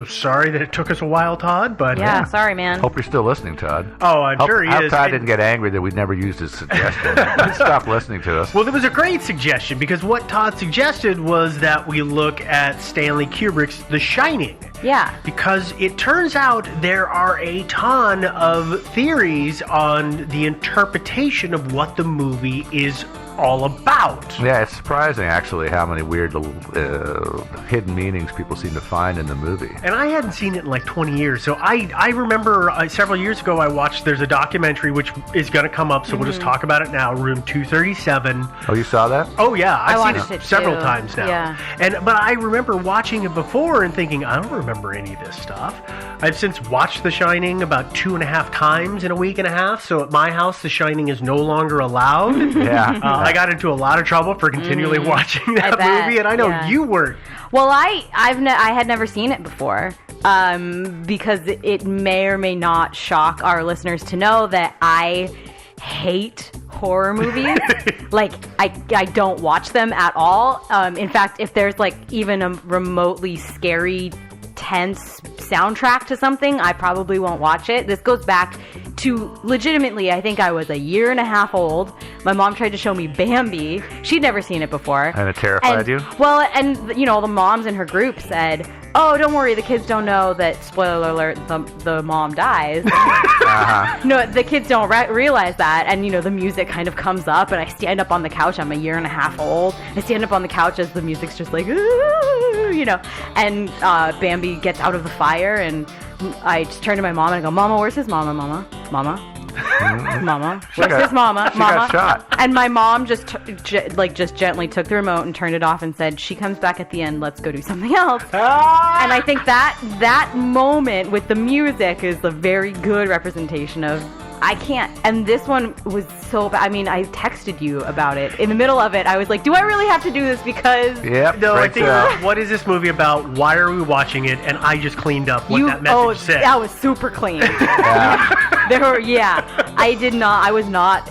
Sorry that it took us a while, Todd, but Yeah, sorry, man. Hope you're still listening, Todd. Oh, I'm sure he hope is. Todd didn't get angry that we never used his suggestion. Stop listening to us. Well, there was a great suggestion because what Todd suggested was that we look at Stanley Kubrick's The Shining. Yeah. Because it turns out there are a ton of theories on the interpretation of what the movie is all about. Yeah, it's surprising, actually, how many weird little hidden meanings people seem to find in the movie. And I hadn't seen it in like 20 years. So I remember several years ago I watched, there's a documentary which is going to come up, so we'll just talk about it now, Room 237. Oh, you saw that? Oh, yeah. I've watched seen it several too. times now. Yeah. But I remember watching it before and thinking, I don't remember any of this stuff. I've since watched The Shining about 2.5 times in a week and a half. So at my house, The Shining is no longer allowed. Yeah. I got into a lot of trouble for continually watching that bet, movie, and I know yeah. you weren't. Well, I had never seen it before, because it may or may not shock our listeners to know that I hate horror movies. Like, I don't watch them at all. In fact, if there's like even a remotely scary, tense soundtrack to something, I probably won't watch it. This goes back to legitimately, I think I was a year and a half old. My mom tried to show me Bambi. She'd never seen it before. And it terrified you? Well, and you know, the moms in her group said, "Oh, don't worry, the kids don't know that, spoiler alert, the mom dies." No, the kids don't realize that. And you know, the music kind of comes up, and I stand up on the couch. I'm a year and a half old. I stand up on the couch as the music's just like, ooh, you know, and Bambi gets out of the fire, and I just turn to my mom and I go, "Mama, where's his mama? Mama, where's his mama? She got shot. And my mom just just gently took the remote and turned it off and said, "She comes back at the end. Let's go do something else." And I think that moment with the music is a very good representation of I can't. And this one was so bad. I mean, I texted you about it. In the middle of it, I was like, do I really have to do this? Because... Yep. No, I think, what is this movie about? Why are we watching it? And I just cleaned up what that message said. That was super clean. I did not, I was not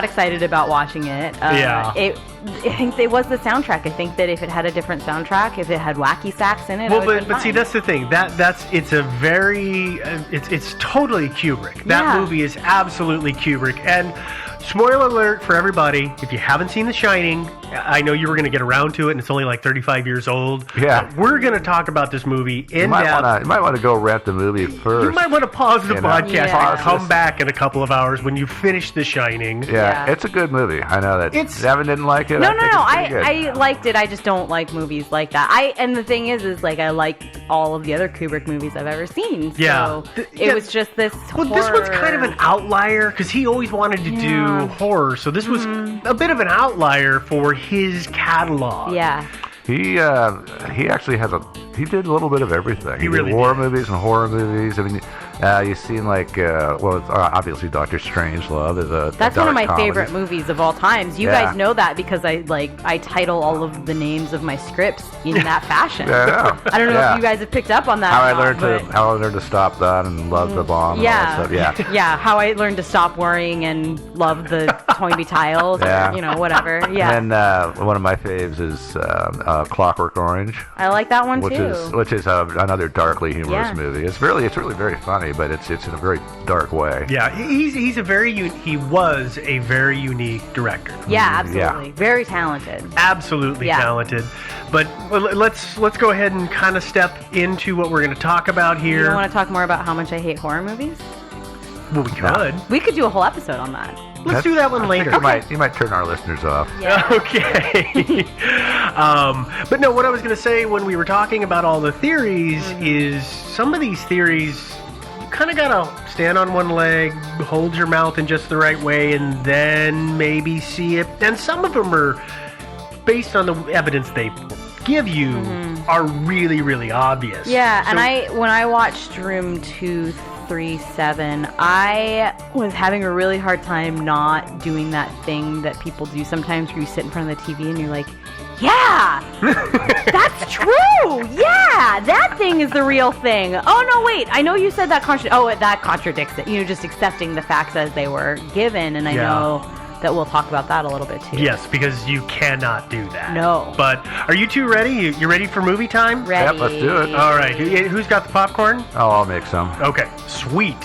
excited about watching it. I think it was the soundtrack. I think that if it had a different soundtrack, if it had wacky sax in it, well, but see, that's the thing. It's a very, it's totally Kubrick. That movie is absolutely Kubrick. And spoiler alert for everybody: if you haven't seen The Shining, I know you were going to get around to it, and it's only like 35 years old. Yeah, but we're going to talk about this movie in depth. You might want to go rent the movie first. You might want to pause the podcast and come back in a couple of hours when you finish The Shining. Yeah, it's a good movie. I know that. Devin didn't like it. No. I liked it. I just don't like movies like that. And the thing is like I like all of the other Kubrick movies I've ever seen. So it was just this. Well, horror. This one's kind of an outlier because he always wanted to do horror. So this was a bit of an outlier for his catalog. Yeah. He actually he did a little bit of everything. He really did war movies and horror movies. I mean, you've seen like it's obviously Doctor Strangelove. That's one of my comedies. favorite movies of all times. You guys know that because I title all of the names of my scripts in that fashion. Yeah, I don't know if you guys have picked up on that. How I learned to stop that and love the bomb. Yeah, and all that stuff. Yeah. How I learned to stop worrying and love the Toynbee tiles. Yeah. Or, whatever. Yeah. And then one of my faves is Clockwork Orange. I like that one too. Which is another darkly humorous movie. It's really very funny, but it's in a very dark way. Yeah, he was a very unique director. Yeah, absolutely. Yeah. Very talented. Absolutely talented. But let's go ahead and kind of step into what we're going to talk about here. You don't want to talk more about how much I hate horror movies? Well, we could. We could do a whole episode on that. Let's do that one later. You might turn our listeners off. Yeah. Okay. But no, what I was going to say when we were talking about all the theories is some of these theories, you kind of got to stand on one leg, hold your mouth in just the right way, and then maybe see it. And some of them are based on the evidence they give you are really, really obvious. Yeah, and when I watched Room 237, I was having a really hard time not doing that thing that people do sometimes where you sit in front of the TV and you're like, yeah, that's true. Yeah, that thing is the real thing. Oh, no, wait. I know you said that that contradicts it. Just accepting the facts as they were given. And I know that we'll talk about that a little bit too. Yes, because you cannot do that. No. But are you two ready? You ready for movie time? Ready. Yep, let's do it. All right. Who's got the popcorn? Oh, I'll make some. Okay, sweet.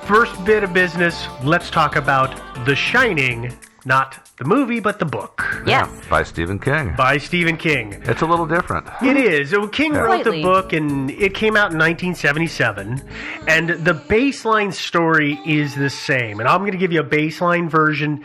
First bit of business, let's talk about The Shining, not the movie, but the book. Yes. Yeah, by Stephen King. By Stephen King. It's a little different. It is. So King wrote the Slightly. book, and it came out in 1977. And the baseline story is the same. And I'm going to give you a baseline version.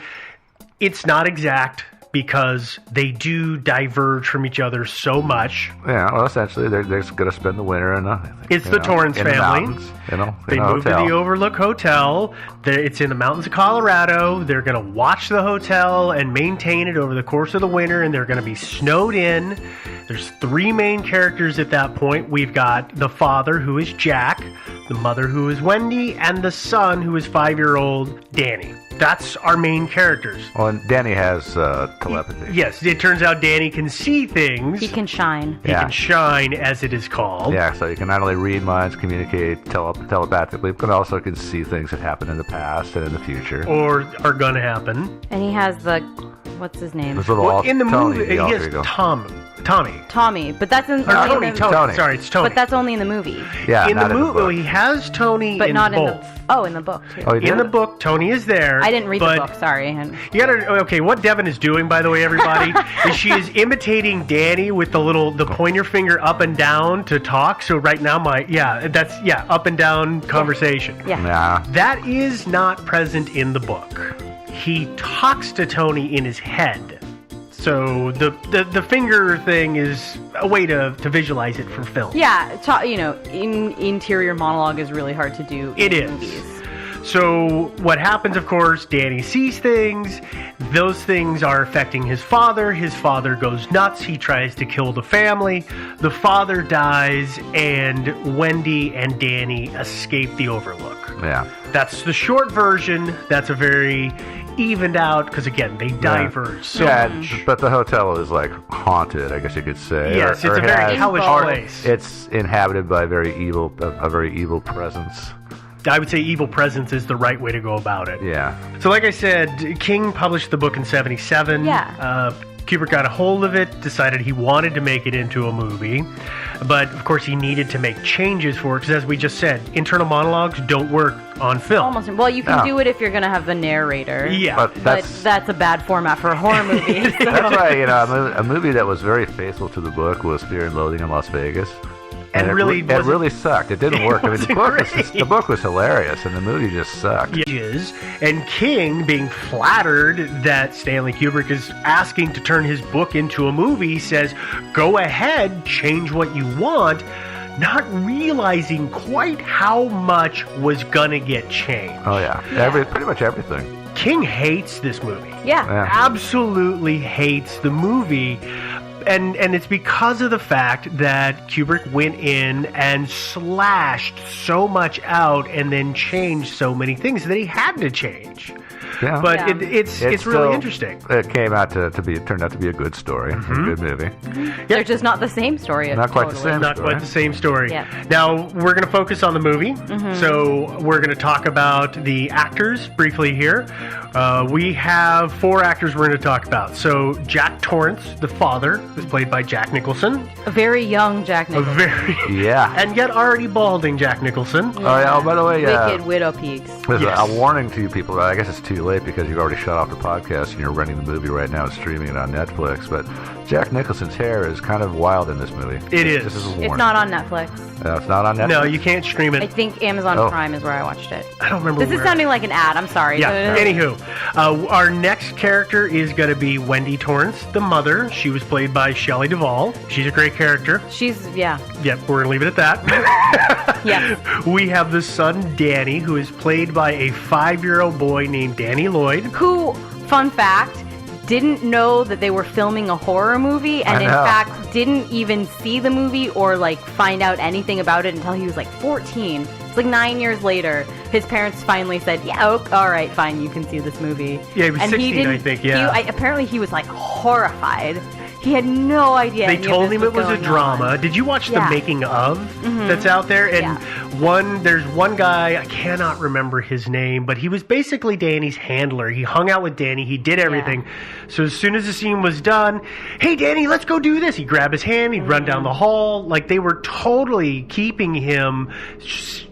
It's not exact because they do diverge from each other so much. Yeah, well, essentially, they're just going to spend the winter in It's the Torrance in the family. mountains, in They a moved to hotel. the Overlook Hotel. It's in the mountains of Colorado. They're going to watch the hotel and maintain it over the course of the winter, and they're going to be snowed in. There's three main characters at that point. We've got the father, who is Jack, the mother, who is Wendy, and the son, who is 5-year-old Danny. That's our main characters. Well, and Danny has telepathy. Yes, it turns out Danny can see things. He can shine. He can shine, as it is called. Yeah, so you can not only read minds, communicate telepathically, but also can see things that happened in the past and in the future. Or are going to happen. And he has the, what's his name? This little Well, in the Tony, movie, he alter has ego. Tommy. Tommy, but that's in, Or only Tony, in the, Tony. Sorry, it's Tony. But that's only in the movie. Yeah, in the not in the movie, book. he has Tony But in not both. in the, oh, in the book too. Oh, he In did? the book, Tony is there. I didn't read but the book, sorry. And You gotta, okay, what Devin is doing, by the way, everybody, is she is imitating Danny with the pointer finger up and down to talk. So right now, up and down conversation. yeah. Nah. That is not present in the book. He talks to Tony in his head. So the finger thing is a way to visualize it for film. Yeah, interior monologue is really hard to do It in is. movies. So what happens, of course, Danny sees things. Those things are affecting his father. His father goes nuts. He tries to kill the family. The father dies, and Wendy and Danny escape the Overlook. Yeah. That's the short version. That's a very evened out, because again, they diverge so much. But the hotel is like haunted, I guess you could say. Yes, Or it's a very has- hellish or place. It's inhabited by a very evil presence. I would say evil presence is the right way to go about it. Yeah. So like I said, King published the book in 77. Yeah. Kubrick got a hold of it, decided he wanted to make it into a movie. But, of course, he needed to make changes for it, because as we just said, internal monologues don't work on film. Almost. Well, you can No. do it if you're going to have the narrator. Yeah. But But that's a bad format for a horror movie. So. That's right. A movie that was very faithful to the book was Fear and Loathing in Las Vegas. And it really it wasn't- really sucked. It didn't work. I mean, the wasn't book was hilarious, and the movie just sucked. Is, and King, being flattered that Stanley Kubrick is asking to turn his book into a movie, says, go ahead, change what you want, not realizing quite how much was gonna get changed. Oh yeah, pretty much everything. King hates this movie. Yeah. Yeah. Absolutely hates the movie. And it's because of the fact that Kubrick went in and slashed so much out and then changed so many things that he had to change. Yeah. But Yeah. it's still- really interesting. It turned out to be a good story, a good movie. They're just not the same story. Not quite the totally. same. Not story. quite the same story. Yeah. Now, we're going to focus on the movie. So, we're going to talk about the actors briefly here. We have 4 actors we're going to talk about. So, Jack Torrance, the father, was played by Jack Nicholson. A very young Jack A Nicholson. very... Yeah. And yet already balding Jack Nicholson. Oh yeah. Oh, by the way, Wicked Widow Peaks. there's Yes. a warning to you people. I guess it's too late because you've already shut off the podcast and you're renting the movie right now and streaming it on Netflix. But Jack Nicholson's hair is kind of wild in this movie. It is. This is a warning. It's not on Netflix. It's not on Netflix. No, you can't stream I it. think Amazon Oh. Prime is where I watched it. I don't remember This is where. sounding like an ad. I'm sorry. Yeah, anywho, our next character is going to be Wendy Torrance, the mother. She was played by Shelley Duvall. She's a great character. She's, yeah. Yep, we're going to leave it at that. Yes. We have the son, Danny, who is played by a 5-year-old boy named Danny Lloyd. Who, fun fact, didn't know that they were filming a horror movie, and I in know. fact didn't even see the movie or like find out anything about it until he was like 14. It's like 9 years later. His parents finally said, "Yeah, all right, fine, you can see this movie." Yeah, he was and 16, didn't, I think, yeah. Apparently, he was like horrified. He had no idea. They any of told this him it was a going drama. on. Did you watch the Yeah. making of that's out there? And Yeah. there's one guy, I cannot remember his name, but he was basically Danny's handler. He hung out with Danny. He did everything. So as soon as the scene was done, hey, Danny, let's go do this. He'd grab his hand. He'd run down the hall. Like, they were totally keeping him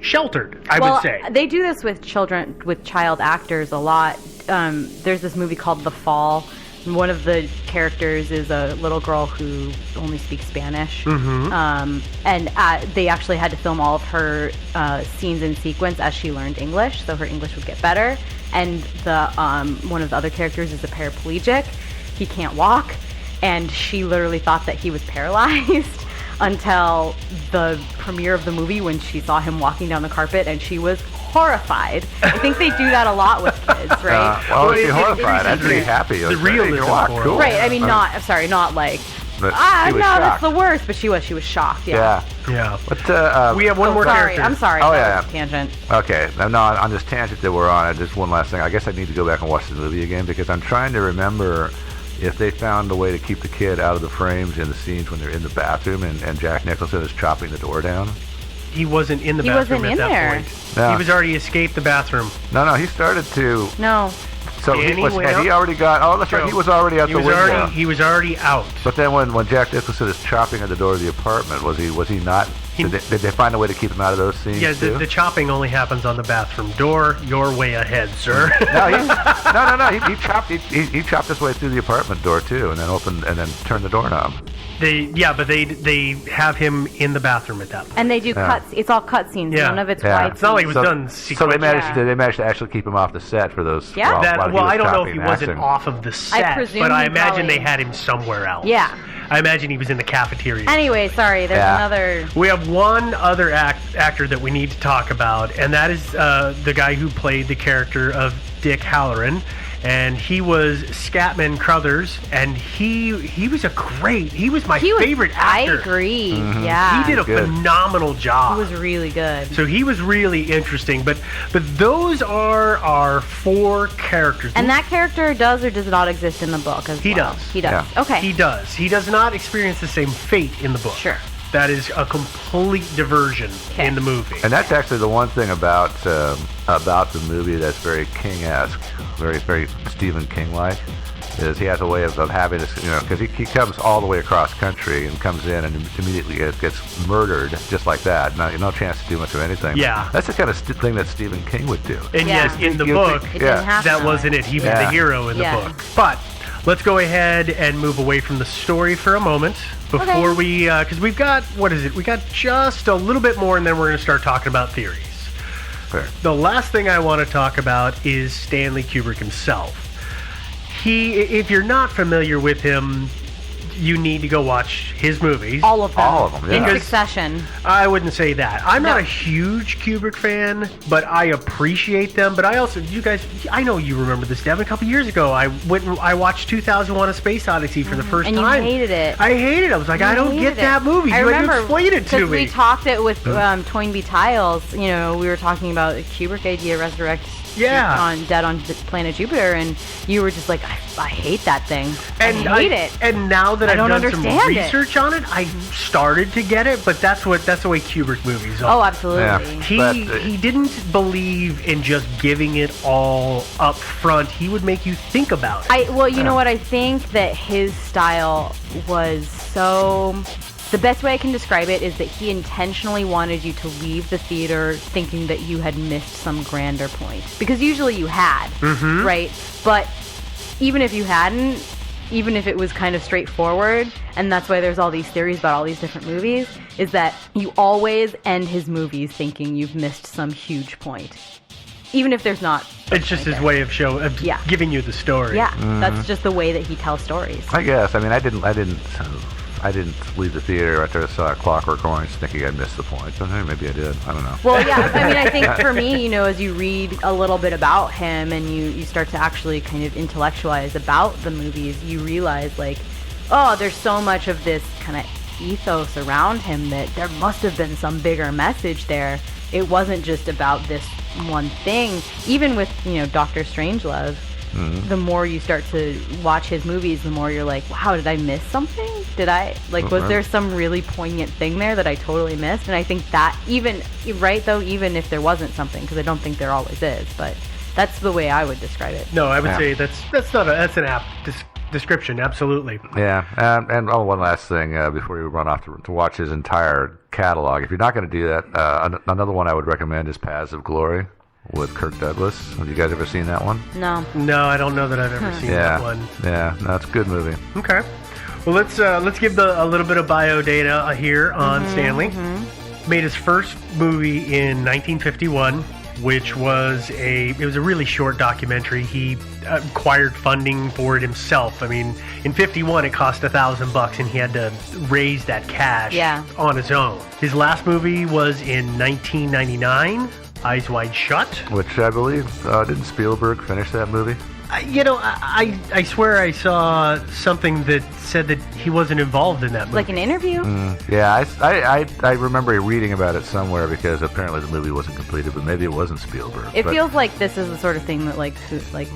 sheltered, I would say. They do this with child actors a lot. There's this movie called The Fall. And one of the characters is a little girl who only speaks Spanish. And they actually had to film all of her scenes in sequence as she learned English, so her English would get better. And the one of the other characters is a paraplegic. He can't walk, and she literally thought that he was paralyzed until the premiere of the movie when she saw him walking down the carpet, and she was horrified. I think they do that a lot with kids, right? Well, it- she's it- horrified. I'd it- be happy. the Like, hey, realism you walk, for it. cool. Right. I mean, not like. But No, she was that's shocked. the worst. But she was shocked. Yeah. Yeah. But, We have one more sorry, character. I'm sorry. Oh, that yeah. was a tangent. Okay, no, on this tangent that we're on, just one last thing. I guess I need to go back and watch the movie again because I'm trying to remember if they found a way to keep the kid out of the frames in the scenes when they're in the bathroom and Jack Nicholson is chopping the door down. He wasn't in the He bathroom wasn't at in that there. point. Yeah. He was already escaped the bathroom. No, he started to. No. So Danny went had he out? already got? Oh, that's right. He was already out He the was window. already out. But then when Jack Nicholson is chopping at the door of the apartment, was he not? Did they find a way to keep him out of those scenes Yeah, too? the chopping only happens on the bathroom door. You're way ahead, sir. No. He chopped his way through the apartment door too, and then turned the doorknob. But they have him in the bathroom at that point. And they do cuts. It's all cutscenes. Yeah. None of it's Yeah. white. It's not like it was done So they managed to actually keep him off the set for those. Yeah. while I don't know if chopping he and wasn't acting. off of the set, presume but I he imagine probably- they had him somewhere else. Yeah. I imagine he was in the cafeteria. Anyway, sorry. There's Yeah. another. We have one other actor that we need to talk about, and that is the guy who played the character of Dick Halloran. And he was Scatman Crothers, and he was he was my favorite actor. I agree. Yeah. He did a Good. phenomenal job. He was really good. So he was really interesting, but those are our 4 characters. And that character does or does not exist in the book as He well? does. He does. Yeah. Okay. He does. He does not experience the same fate in the book. Sure. That is a complete diversion Okay. in the movie. And that's actually the one thing about the movie that's very King-esque, very Stephen King-like, is he has a way of having this, because he comes all the way across country and comes in and immediately gets murdered just like that. No chance to do much of anything. Yeah. That's the kind of thing that Stephen King would do. And Yeah. yes, in the You book, think- It didn't happen that that wasn't way. it. He was Yeah. the hero in the Yeah. book. But let's go ahead and move away from the story for a moment before we, because we've got, what is it? We got just a little bit more, and then we're going to start talking about theories. Fair. The last thing I want to talk about is Stanley Kubrick himself. If you're not familiar with him, you need to go watch his movies. All of them. All of them, yeah. In Because- succession. I wouldn't say that. I'm not No. a huge Kubrick fan, but I appreciate them. But I also, you guys, I know you remember this, Devin. A couple years ago, I went and I watched 2001: A Space Odyssey for the first And you time. hated it. I hated it. I was like, I don't hated get it. that movie. I You had to remember explain it to because we me. talked it with Toynbee Tiles. You know, we were talking about the Kubrick idea, Resurrect. Yeah. On Dead on Planet Jupiter, and you were just like, I hate that thing. I hate it. And now that I I've don't done some understand it. research on it, I started to get it. But that's the way Kubrick movies are. Oh, absolutely. Yeah. He didn't believe in just giving it all up front. He would make you think about it. You know what? I think that his style was so. The best way I can describe it is that he intentionally wanted you to leave the theater thinking that you had missed some grander point. Because usually you had, right? But even if you hadn't, even if it was kind of straightforward, and that's why there's all these theories about all these different movies, is that you always end his movies thinking you've missed some huge point. Even if there's not. It's just his way of Yeah. giving you the story. Yeah, that's just the way that he tells stories. I guess. I mean, I didn't leave the theater after I saw Clockwork Orange thinking I missed the point. But maybe I did. I don't know. Well, yeah, I mean, I think for me, as you read a little bit about him and you start to actually kind of intellectualize about the movies, you realize, like, oh, there's so much of this kind of ethos around him that there must have been some bigger message there. It wasn't just about this one thing. Even with, Dr. Strangelove, the more you start to watch his movies, the more you're like, wow, did I miss something? Was there some really poignant thing there that I totally missed? And I think that even if there wasn't something, because I don't think there always is, but that's the way I would describe it. No, I would say that's an apt description. Absolutely. Yeah, and one last thing before you run off to watch his entire catalog. If you're not going to do that, another one I would recommend is Paths of Glory with Kirk Douglas. Have you guys ever seen that one? No. No, I don't know that I've ever seen that one. Yeah, no, it's a good movie. Okay. Well, let's give a little bit of bio data here on Stanley. Made his first movie in 1951, which was a really short documentary. He acquired funding for it himself. I mean, in 51 it cost $1,000 and he had to raise that cash on his own. His last movie was in 1999, Eyes Wide Shut. Which I believe, didn't Spielberg finish that movie? I swear I saw something that said that he wasn't involved in that movie. Like an interview? Yeah, I remember reading about it somewhere because apparently the movie wasn't completed, but maybe it wasn't Spielberg. It feels like this is the sort of thing that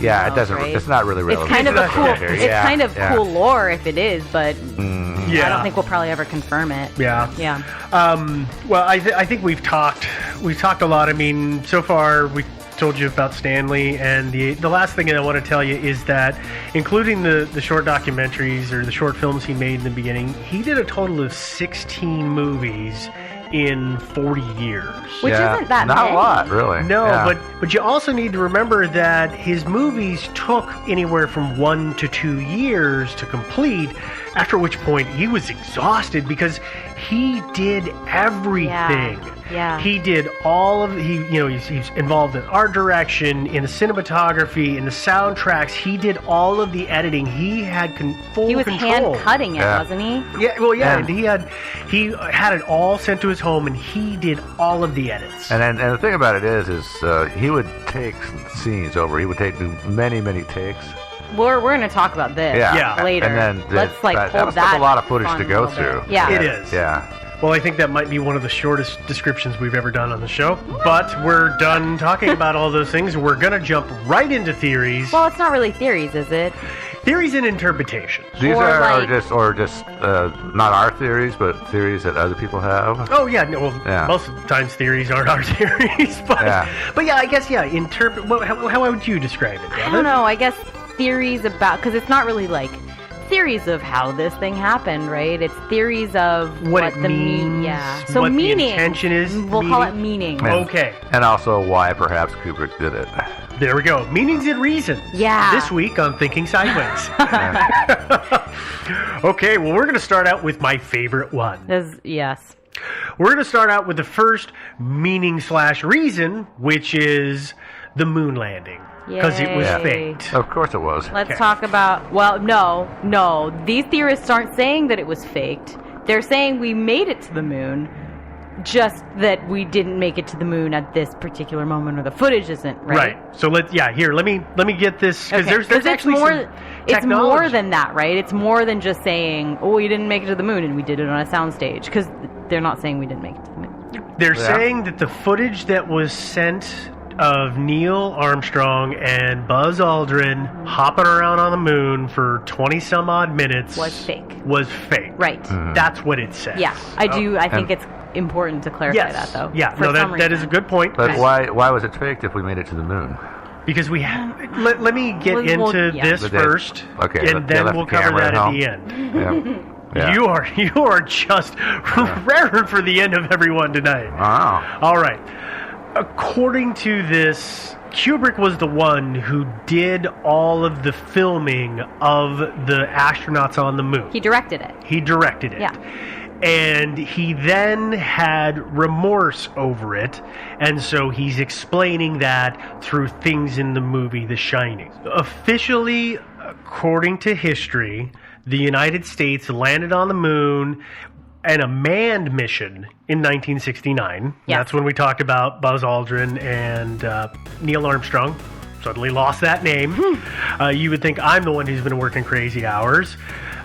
yeah, it doesn't. Right? It's not really relevant. It's kind of cool lore if it is, but I don't think we'll probably ever confirm it. Yeah. Yeah. Well, I think we've talked a lot. I mean, so far we told you about Stanley, and the last thing that I want to tell you is that, including the short documentaries or the short films he made in the beginning, he did a total of 16 movies in 40 years. Which isn't that not many. a lot, really. No, but you also need to remember that his movies took anywhere from 1 to 2 years to complete, after which point he was exhausted because he did everything. Yeah. He did all of he's involved in art direction, in the cinematography, in the soundtracks. He did all of the editing. He had full control. He was hand cutting it, wasn't he? Yeah, well, yeah, and he had it all sent to his home, and he did all of the edits. And the thing about it is he would take scenes over. He would take many takes. We're going to talk about this later. And then let's hold that that was a lot of footage fun to go a little through. bit. Yeah, it is. Yeah. Well, I think that might be one of the shortest descriptions we've ever done on the show. But we're done talking about all those things. We're going to jump right into theories. Well, it's not really theories, is it? Theories and interpretations. These are just not our theories, but theories that other people have. Oh yeah, no. Well, most of the times theories aren't our theories, but I guess how would you describe it, Devin? I don't know. I guess theories about, because it's not really like theories of how this thing happened, right? It's theories of what it the means, So what meaning, the intention is. We'll call it meaning. Okay. And also why perhaps Kubrick did it. There we go. Meanings and reasons. Yeah. This week on Thinking Sideways. Okay, well, we're going to start out with my favorite one. Yes. We're going to start out with the first meaning/reason, which is the moon landing. Because it was faked. Of course it was. Let's talk about, well, no. These theorists aren't saying that it was faked. They're saying we made it to the moon, just that we didn't make it to the moon at this particular moment, or the footage isn't, right? Right. So let me get this, because there's actually it's more than that, right? It's more than just saying, oh, you didn't make it to the moon and we did it on a soundstage, because they're not saying we didn't make it to the moon. They're saying that the footage that was sent of Neil Armstrong and Buzz Aldrin hopping around on the moon for 20 some odd minutes was fake. Right. That's what it says. Yeah, I think it's important to clarify that, though. Yeah, that is a good point. But why was it faked if we made it to the moon? Because we have... Let me get into this first, and then we'll cover that at the end. Yeah. You are just raring for the end of everyone tonight. Wow. All right. According to this, Kubrick was the one who did all of the filming of the astronauts on the moon. He directed it. Yeah. And he then had remorse over it, and so he's explaining that through things in the movie The Shining. Officially, according to history, the United States landed on the moon in a manned mission in 1969. Yes. That's when we talked about Buzz Aldrin and Neil Armstrong. Suddenly lost that name. You would think I'm the one who's been working crazy hours.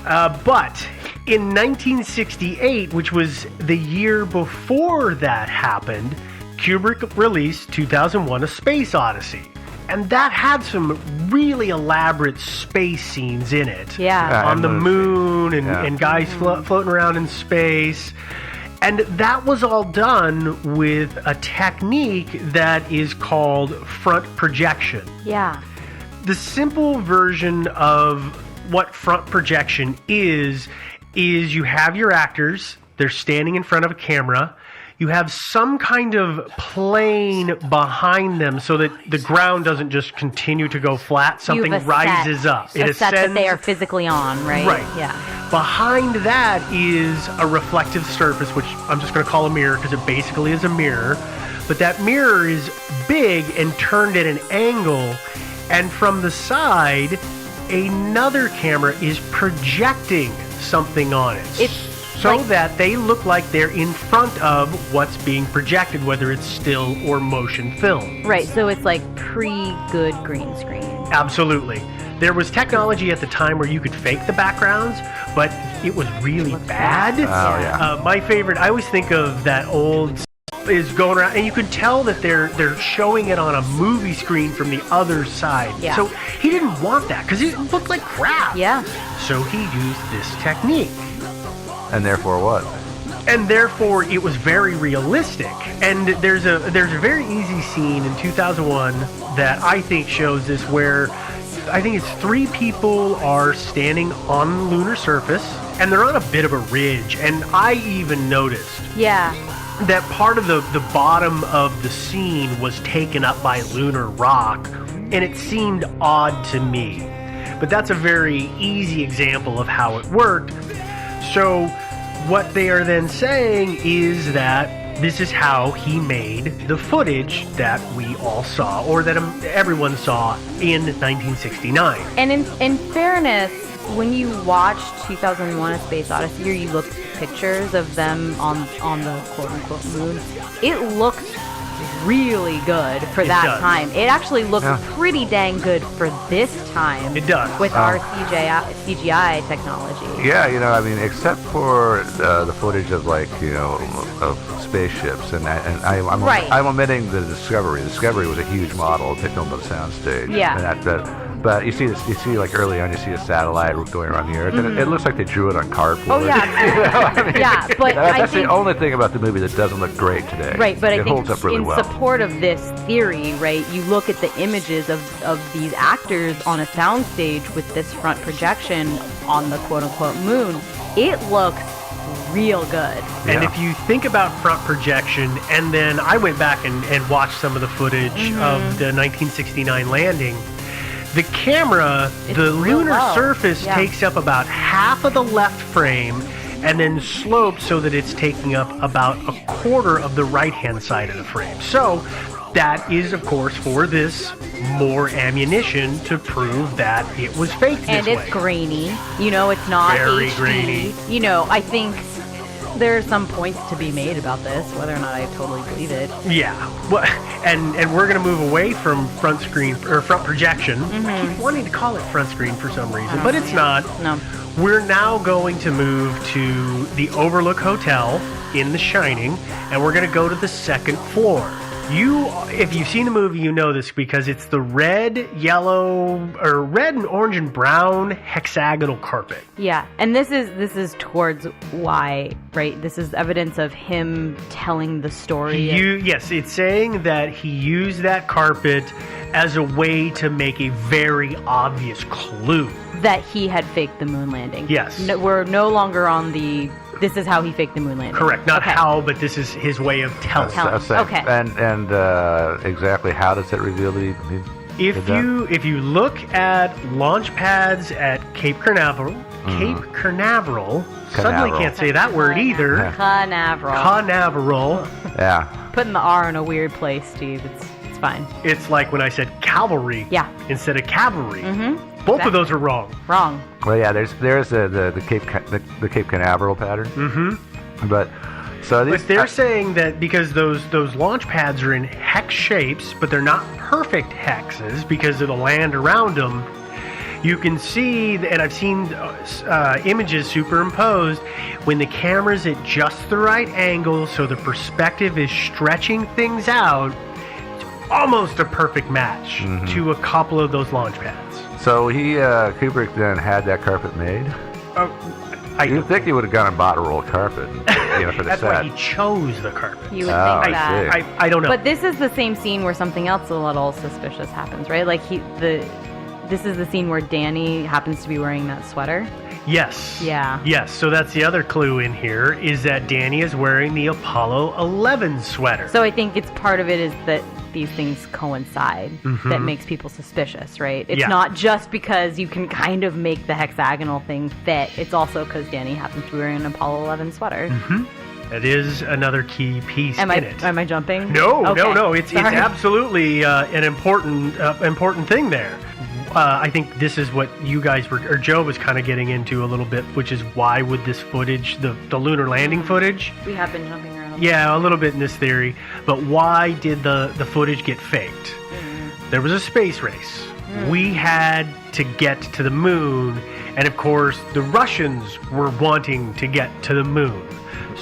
But in 1968, which was the year before that happened, Kubrick released 2001: A Space Odyssey. And that had some really elaborate space scenes in it. Yeah. On the and moon and, yeah. and guys floating around in space. And that was all done with a technique that is called front projection. Yeah. The simple version of what front projection is you have your actors, they're standing in front of a camera. You have some kind of plane behind them so that the ground doesn't just continue to go flat. Something You have a rises set, up. A set that they are physically on, right? Right. Yeah. Behind that is a reflective surface, which I'm just going to call a mirror because it basically is a mirror. But that mirror is big and turned at an angle. And from the side, another camera is projecting something on it. It's so like- that they look like they're in front of what's being projected, whether it's still or motion film. Right. So it's like pre-good green screen. Absolutely. There was technology at the time where you could fake the backgrounds, but it was really bad. Oh, yeah. My favorite, I always think of that old is going around, and you can tell that they're showing it on a movie screen from the other side. Yeah. So he didn't want that because it looked like crap. Yeah. So he used this technique. And therefore what? And therefore, it was very realistic. And there's a very easy scene in 2001 that I think shows this, where I think it's 3 people are standing on the lunar surface, and they're on a bit of a ridge. And I even noticed Yeah. that part of the bottom of the scene was taken up by lunar rock, and it seemed odd to me. But that's a very easy example of how it worked. So what they are then saying is that this is how he made the footage that we all saw, or that everyone saw in 1969. And in fairness, when you watch 2001: A Space Odyssey, or you look at pictures of them on the quote unquote moon, it looks really good for that does. time. It actually looks Yeah. pretty dang good for this time. It does. With our CGI technology. Yeah, I mean, except for the footage of of spaceships, I'm Right. I'm omitting the Discovery. Discovery was a huge model they filmed on the soundstage. Yeah. And but you see this, like early on, you see a satellite going around the Earth, and it looks like they drew it on cardboard. Oh yeah. Yeah, but I That's think the only thing about the movie that doesn't look great today. right, but it I think holds up really in well. support of this theory, right, you look at the images of these actors on a soundstage with this front projection on the quote-unquote moon. It looks real good. And Yeah. if you think about front projection, and then I went back and watched some of the footage of the 1969 landing, the camera, It's the real lunar low. surface Yeah. takes up about half of the left frame and then slopes so that it's taking up about a quarter of the right-hand side of the frame. So that is, of course, for this more ammunition to prove that it was faked this And it's way. grainy. It's not Very HD. grainy. I think there are some points to be made about this, whether or not I totally believe it. Yeah, well, and we're going to move away from front screen or front projection. I keep wanting to call it front screen for some reason, but it's not. No. We're now going to move to the Overlook Hotel in The Shining, and we're going to go to the second floor. If you've seen the movie, you know this because it's the red and orange and brown hexagonal carpet. Yeah, and this is towards why, right? This is evidence of him telling the story. Yes, it's saying that he used that carpet as a way to make a very obvious clue. That he had faked the moon landing. Yes. No, we're no longer on the. This is how he faked the moon landing. Correct, not Okay. how, but this is his way of telling. Okay. And exactly how does it reveal the If you look at launch pads at Cape Canaveral, suddenly can't say that word either. Canaveral. Canaveral. Yeah. Putting the R in a weird place, Steve. It's fine. It's like when I said cavalry Yeah. instead of cavalry. Mm-hmm. Both of those are wrong. Wrong. Well, yeah. There's the Cape Canaveral pattern. Mm-hmm. But But they're saying that because those launch pads are in hex shapes, but they're not perfect hexes because of the land around them. You can see, and I've seen images superimposed, when the camera's at just the right angle, so the perspective is stretching things out, it's almost a perfect match to a couple of those launch pads. So Kubrick then had that carpet made. You'd think he would have gone and bought a roll of carpet, for the That's set. why he chose the carpet. You would Oh, think I that. see. I don't know. But this is the same scene where something else a little suspicious happens, right? Like this is the scene where Danny happens to be wearing that sweater. Yes. Yeah. Yes. So that's the other clue in here is that Danny is wearing the Apollo 11 sweater. So I think it's part of it is that these things coincide that makes people suspicious, right? It's Yeah. not just because you can kind of make the hexagonal thing fit. It's also because Danny happens to be wearing an Apollo 11 sweater. That is another key piece Am in it. I jumping? No, Okay. no. It's Sorry. absolutely an important thing there. I think this is what you guys or Joe was kind of getting into a little bit, which is why would this footage, the lunar landing footage, We have been jumping around. yeah, a little bit in this theory, but why did the footage get faked? There was a space race. We had to get to the moon, and of course, the Russians were wanting to get to the moon.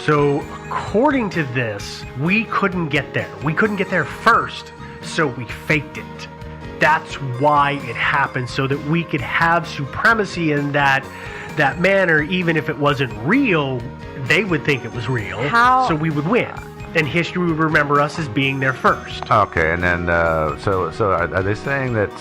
So, according to this, we couldn't get there. We couldn't get there first, so we faked it. That's why it happened, so that we could have supremacy in that manner. Even if it wasn't real, they would think it was real, How- so we would win. And history would remember us as being there first. Okay, and then so are they saying that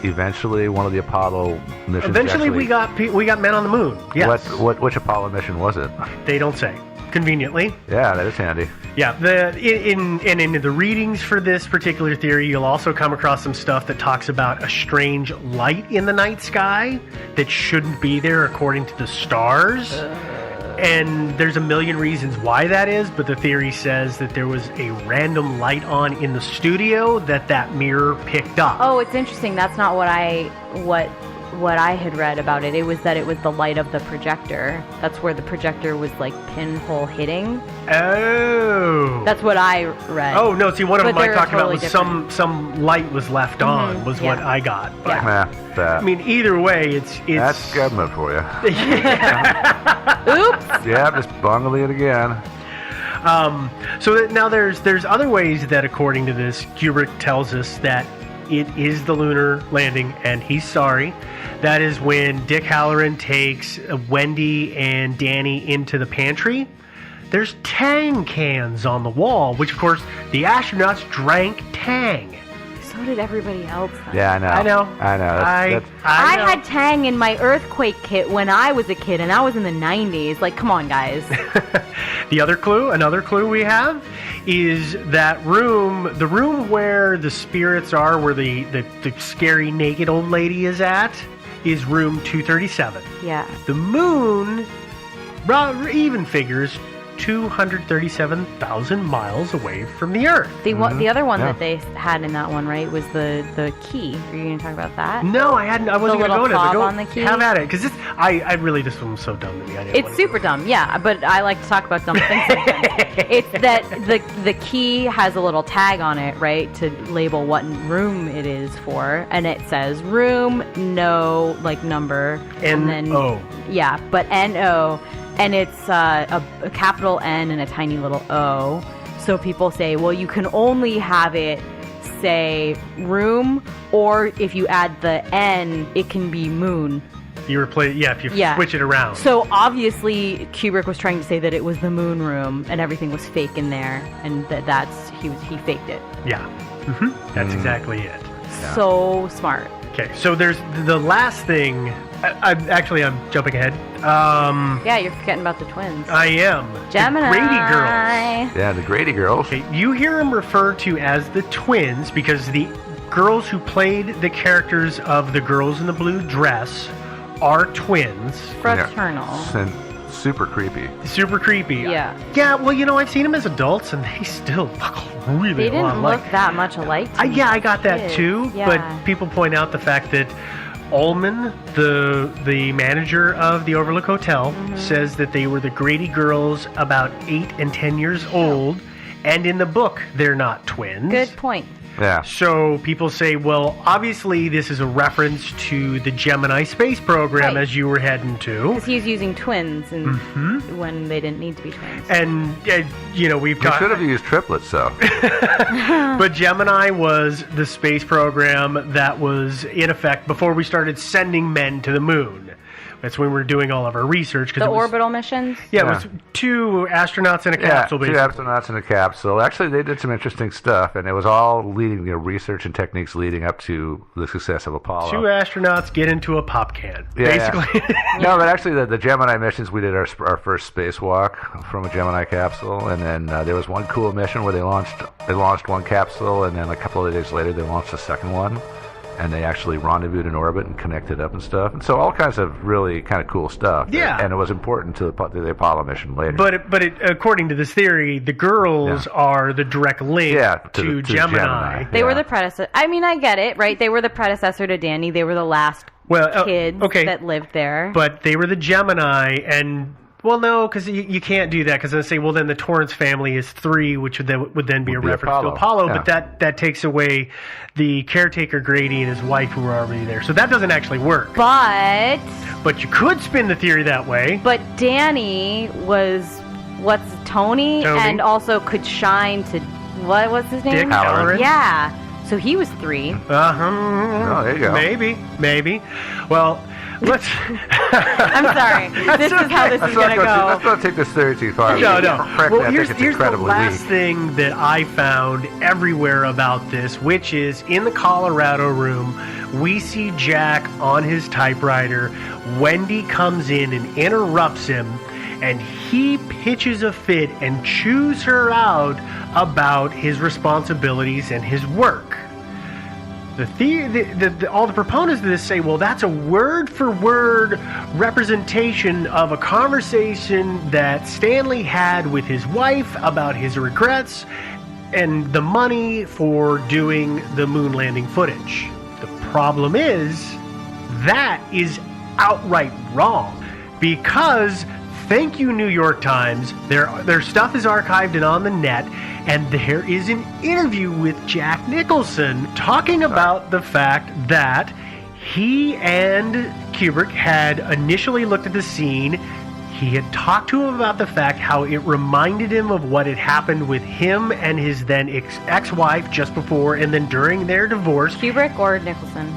eventually one of the Apollo missions? Eventually, actually, we got men on the moon. Yes, Which Apollo mission was it? they don't say. Conveniently, Yeah, that is handy. yeah. In the readings for this particular theory, you'll also come across some stuff that talks about a strange light in the night sky that shouldn't be there according to the stars. And there's a million reasons why that is, but the theory says that there was a random light on in the studio that mirror picked up. Oh, it's interesting. That's not what I had read about it. It was that it was the light of the projector. That's where the projector was like pinhole hitting. Oh. That's what I read. Oh no! See, one of But them I they're talked about totally was different. some light was left on was what yeah. I got. But, Yeah. That, I mean, either way, it's that's government for you. Oops. Yeah, just bungling it again. So that now there's other ways that, according to this, Kubrick tells us that it is the lunar landing, and he's sorry. That is when Dick Halloran takes Wendy and Danny into the pantry. There's Tang cans on the wall, which of course the astronauts drank Tang. So did everybody else. Then. Yeah, I know. I know. I know. That's, I know. had Tang in my earthquake kit when I was a kid, and that was in the 90s. Like, come on, guys. Another clue we have is that room, the room where the spirits are, where the scary naked old lady is at, is room 237. Yeah. The moon, even figures, 237,000 miles away from the Earth. The other one Yeah. that they had in that one, right, was the key. Are you going to talk about that? No, I wasn't going to little go into it. fob Go on the key? Have at it, because this one was so dumb to me. I didn't It's wanna super do it. dumb, yeah, but I like to talk about dumb things sometimes. It's that the key has a little tag on it, right, to label what room it is for, and it says room, no, like number, and then N-O. yeah, but N-O, and it's a capital N and a tiny little O. So people say, well, you can only have it say room, or if you add the N, it can be moon. You replace, if you Yeah. switch it around. So obviously Kubrick was trying to say that it was the moon room and everything was fake in there, and he faked it. Yeah, that's exactly it. So smart. Okay, so there's the last thing. I'm jumping ahead. Yeah, you're forgetting about the twins. I am. Gemini. The Grady Girls. yeah, the Grady Girls. Okay, you hear them referred to as the twins because the girls who played the characters of the girls in the blue dress are twins. Fraternal. And super creepy. Super creepy. Yeah. Yeah, well, I've seen them as adults and they still look really They a lot didn't alike. look that much alike. to me Yeah, I as got that kids. too. Yeah. But people point out the fact that Ullman, the manager of the Overlook Hotel, says that they were the Grady Girls about 8 and 10 years old, and in the book, they're not twins. Good point. Yeah. So people say, well, obviously this is a reference to the Gemini space program Right. as you were heading to. Because he was using twins and when they didn't need to be twins. And, we've You got... should have used triplets, though. But Gemini was the space program that was in effect before we started sending men to the moon. That's when we were doing all of our research. 'cause The it was, orbital missions? Yeah, it was 2 astronauts in a capsule, two basically. astronauts in a capsule. Actually, they did some interesting stuff, and it was all leading, research and techniques leading up to the success of Apollo. 2 astronauts get into a pop can, Yeah, basically. No, but actually, the Gemini missions, we did our first spacewalk from a Gemini capsule, and then there was one cool mission where they launched one capsule, and then a couple of days later, they launched the second one. And they actually rendezvoused in orbit and connected up and stuff. And so all kinds of really kind of cool stuff. Yeah. And it was important to the Apollo mission later. But according to this theory, the girls are the direct link to Gemini. They were the predecessor. I mean, I get it, right? They were the predecessor to Danny. They were the last kids that lived there. But they were the Gemini, and... Well, no, because you can't do that, because they say, well, then the Torrance family is 3, which would then be a reference to Apollo, yeah. but that takes away the caretaker Grady and his wife who were already there. So that doesn't actually work. But you could spin the theory that way. But Danny was, Tony? And also could shine to, what was his name? Dick Halloran. Yeah. So he was 3. Oh, there you go. Maybe. Well... Let's. I'm sorry. This is how this is going to go. Let's not take this theory too far. No. Well, here's the last thing that I found everywhere about this, which is in the Colorado room, we see Jack on his typewriter. Wendy comes in and interrupts him, and he pitches a fit and chews her out about his responsibilities and his work. All the proponents of this say, well, that's a word-for-word representation of a conversation that Stanley had with his wife about his regrets and the money for doing the moon landing footage. The problem is, that is outright wrong. Because, thank you, New York Times, their stuff is archived and on the net, and there is an interview with Jack Nicholson talking about the fact that he and Kubrick had initially looked at the scene. He had talked to him about the fact how it reminded him of what had happened with him and his then ex-wife just before and then during their divorce. Kubrick or Nicholson?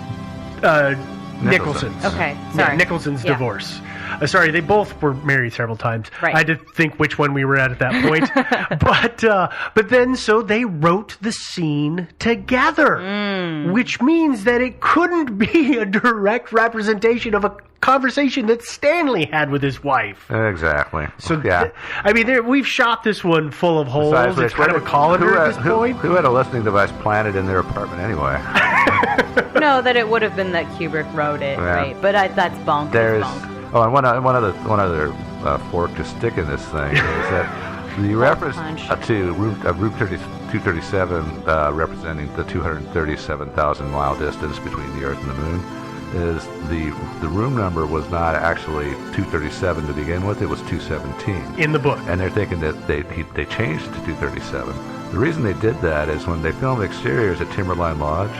Nicholson's. Okay, sorry. Yeah, Nicholson's divorce. Sorry, they both were married several times. Right. I had to think which one we were at that point. But then, so they wrote the scene together, which means that it couldn't be a direct representation of a conversation that Stanley had with his wife. Exactly. So, yeah. We've shot this one full of holes. Besides, It's kind of a colander at this point. Who had a listening device planted in their apartment anyway? No, that it would have been that Kubrick wrote it, right? But that's bunk. There's bunk. and one other fork to stick in this thing is that the reference to Room 237 representing the 237,000 mile distance between the Earth and the Moon is the room number was not actually 237 to begin with. It was 217 in the book, and they're thinking that they changed it to 237. The reason they did that is when they filmed exteriors at Timberline Lodge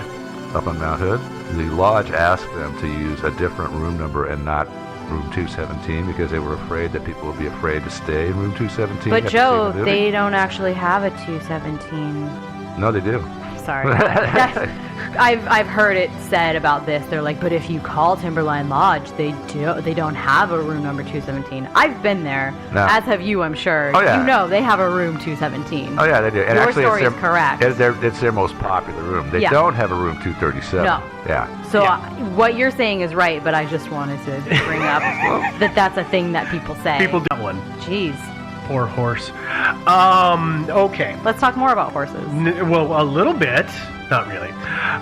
up on Mount Hood, the lodge asked them to use a different room number and not room 217 because they were afraid that people would be afraid to stay in room 217. But Joe, they don't actually have a 217. No, they do. Sorry. I've heard it said about this. They're like, but if you call Timberline Lodge, they don't have a room number 217. I've been there, as have you, I'm sure. Oh, yeah. You know they have a room 217. Oh yeah, they do. And Your actually, story is correct. It's their most popular room. They don't have a room 237. No. Yeah. So what you're saying is right, but I just wanted to bring up that's a thing that people say. People do one. Jeez. Poor horse. Okay. Let's talk more about horses. Well, a little bit. Not really.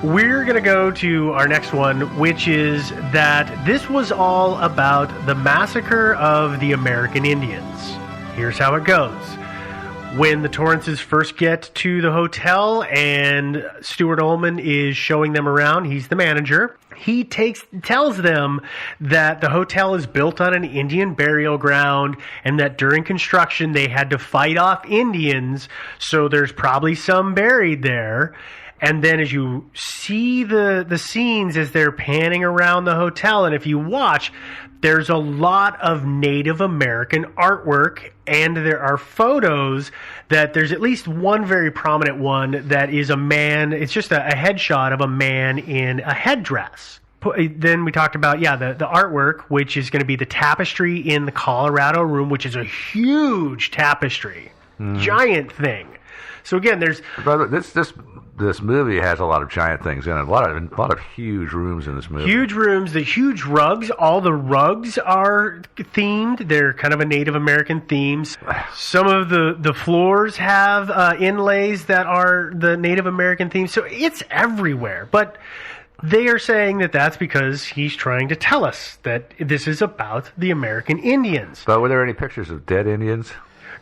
We're going to go to our next one, which is that this was all about the massacre of the American Indians. Here's how it goes. when the Torrances first get to the hotel and Stuart Ullman is showing them around, he's the manager. He tells them that the hotel is built on an Indian burial ground and that during construction they had to fight off Indians, so there's probably some buried there. And then as you see the scenes as they're panning around the hotel, and if you watch, there's a lot of Native American artwork, and there are photos that there's at least one very prominent one that is a man. It's just a headshot of a man in a headdress. Then we talked about, the artwork, which is going to be the tapestry in the Colorado Room, which is a huge tapestry, giant thing. So again, there's... But this movie has a lot of giant things in it. A lot of huge rooms in this movie. Huge rooms, the huge rugs. All the rugs are themed. They're kind of a Native American themes. Some of the floors have inlays that are the Native American themes. So it's everywhere. But they are saying that that's because he's trying to tell us that this is about the American Indians. But were there any pictures of dead Indians?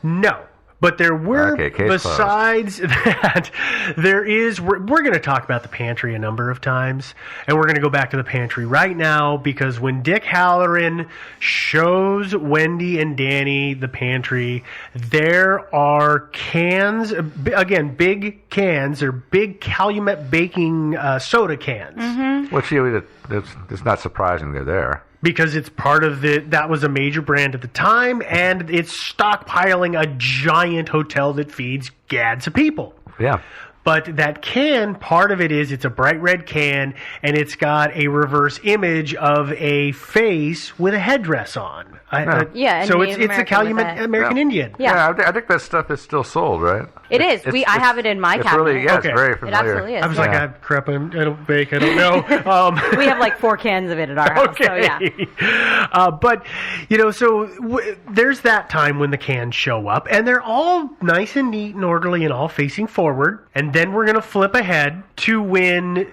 No. But there were, besides closed. That, there is, we're going to talk about the pantry a number of times, and we're going to go back to the pantry right now, because when Dick Hallorann shows Wendy and Danny the pantry, there are cans, again, big cans, they're big Calumet baking soda cans. Mm-hmm. Which, it's not surprising they're there. Because it's part of that was a major brand at the time, and it's stockpiling a giant hotel that feeds gads of people. Yeah. But that can, part of it is it's a bright red can, and it's got a reverse image of a face with a headdress on. So it's a Calumet American Indian. Yeah, I think that stuff is still sold, right? It is. I have it in my cabinet. Really, it's very familiar. It absolutely is. I was like, crap, I don't bake, I don't know. We have like 4 cans of it at our house, so yeah. But, there's that time when the cans show up, and they're all nice and neat and orderly and all facing forward. And then we're going to flip ahead to when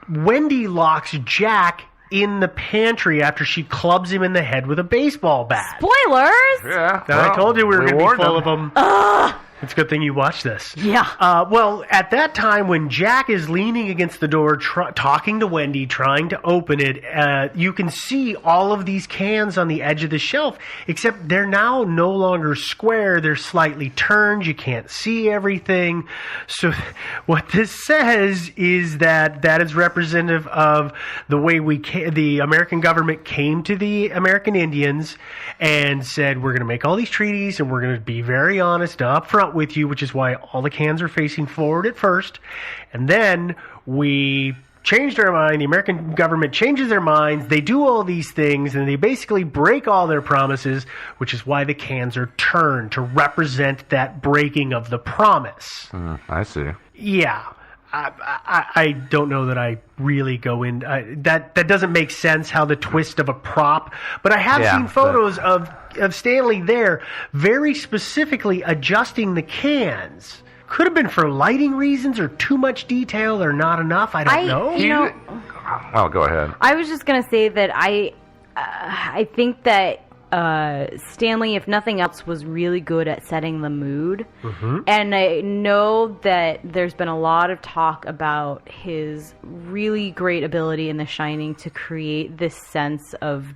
Wendy locks Jack in the pantry after she clubs him in the head with a baseball bat. Spoilers! Yeah. I told you we were going to be full of them. Ugh! It's a good thing you watched this. Yeah. Well, at that time, when Jack is leaning against the door, talking to Wendy, trying to open it, you can see all of these cans on the edge of the shelf, except they're now no longer square. They're slightly turned. You can't see everything. So what this says is that is representative of the way the American government came to the American Indians and said, we're going to make all these treaties, and we're going to be very honest and upfront with you, which is why all the cans are facing forward at first, and then we changed our mind. The American government changes their minds. They do all these things, and they basically break all their promises, which is why the cans are turned to represent that breaking of the promise. I see. Yeah. I don't know that I really go in. That doesn't make sense, how the twist of a prop. But I have seen photos of Stanley there very specifically adjusting the cans. Could have been for lighting reasons or too much detail or not enough. I don't know. Oh, go ahead. I was just going to say that I think that Stanley, if nothing else, was really good at setting the mood. Mm-hmm. And I know that there's been a lot of talk about his really great ability in The Shining to create this sense of